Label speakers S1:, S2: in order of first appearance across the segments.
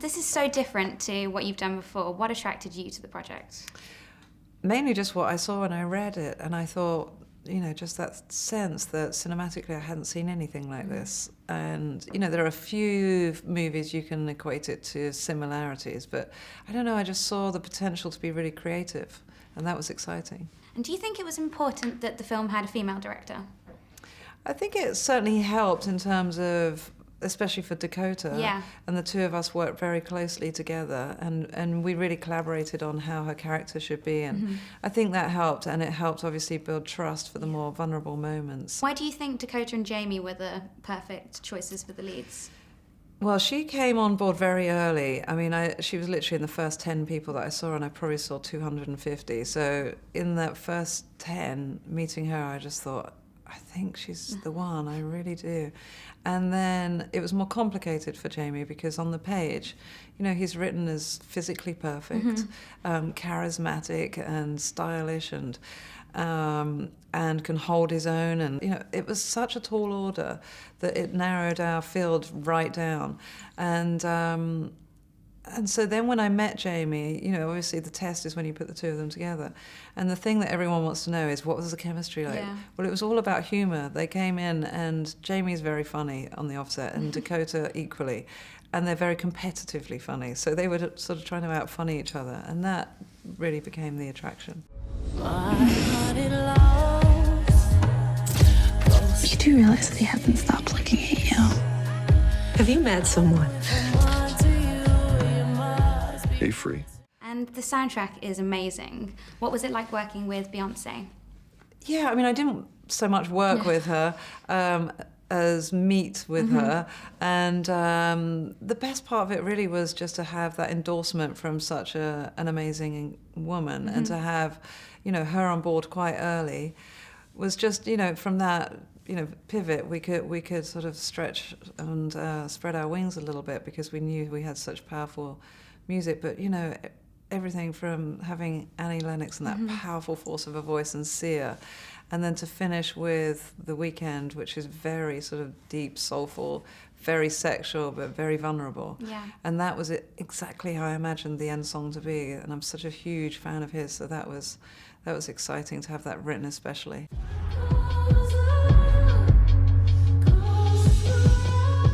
S1: This is so different to what you've done before. What attracted you to the project?
S2: Mainly just what I saw when I read it, and I thought, just that sense that cinematically I hadn't seen anything like this. And, there are a few movies you can equate it to similarities, but I don't know, I just saw the potential to be really creative, and that was exciting.
S1: And do you think it was important that the film had a female director?
S2: I think it certainly helped in terms of, especially for Dakota.
S1: Yeah.
S2: And the two of us worked very closely together, and we really collaborated on how her character should be, and I think that helped, and it helped obviously build trust for the more vulnerable moments.
S1: Why do you think Dakota and Jamie were the perfect choices for the leads?
S2: Well, she came on board very early. I mean, she was literally in the first 10 people that I saw, and I probably saw 250. So in that first 10, meeting her, I just thought, I think she's the one, I really do. And then it was more complicated for Jamie because on the page, he's written as physically perfect, charismatic and stylish, and can hold his own. And, it was such a tall order that it narrowed our field right down. And so then when I met Jamie, obviously the test is when you put the two of them together. And the thing that everyone wants to know is, what was the chemistry like?
S1: Yeah.
S2: Well, it was all about humour. They came in, and Jamie's very funny on the offset, and Dakota equally. And they're very competitively funny. So they were sort of trying to out-funny each other. And that really became the attraction.
S3: You do realize that he hasn't stopped looking at you.
S4: Have you met someone?
S5: Be free.
S1: And the soundtrack is amazing. What was it like working with Beyonce?
S2: Yeah, I mean, I didn't so much work with her as meet with her. And the best part of it really was just to have that endorsement from such an amazing woman, and to have, her on board quite early was just, from that, pivot, we could sort of stretch and spread our wings a little bit, because we knew we had such powerful music. But everything from having Annie Lennox and that powerful force of a voice, and Sia, and then to finish with The Weeknd, which is very sort of deep, soulful, very sexual, but very vulnerable.
S1: Yeah.
S2: And that was exactly how I imagined the end song to be, and I'm such a huge fan of his, so that was exciting to have that written especially.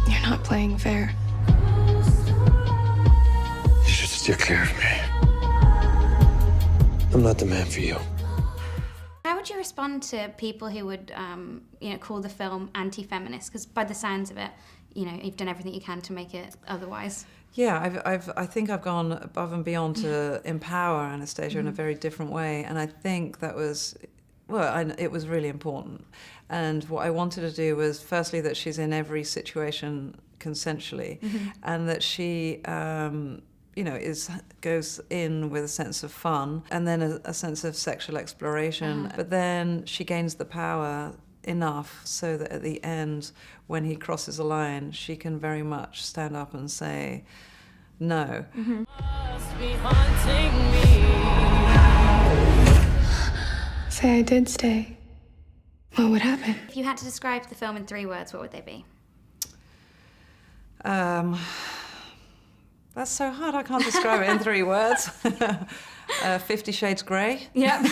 S3: You're not playing fair.
S5: You should steer clear of me. I'm not the man for you.
S1: How would you respond to people who would, call the film anti-feminist? Because by the sounds of it, you've done everything you can to make it otherwise.
S2: Yeah, I think I've gone above and beyond to empower Anastasia in a very different way, and I think that was, it was really important. And what I wanted to do was, firstly, that she's in every situation consensually, and that she, goes in with a sense of fun, and then a sense of sexual exploration. But then she gains the power enough so that at the end, when he crosses a line, she can very much stand up and say no.
S3: Say I did stay. What would happen?
S1: If you had to describe the film in 3 words, what would they be?
S2: That's so hard, I can't describe it in 3 words. 50 Shades Grey.
S1: Yep.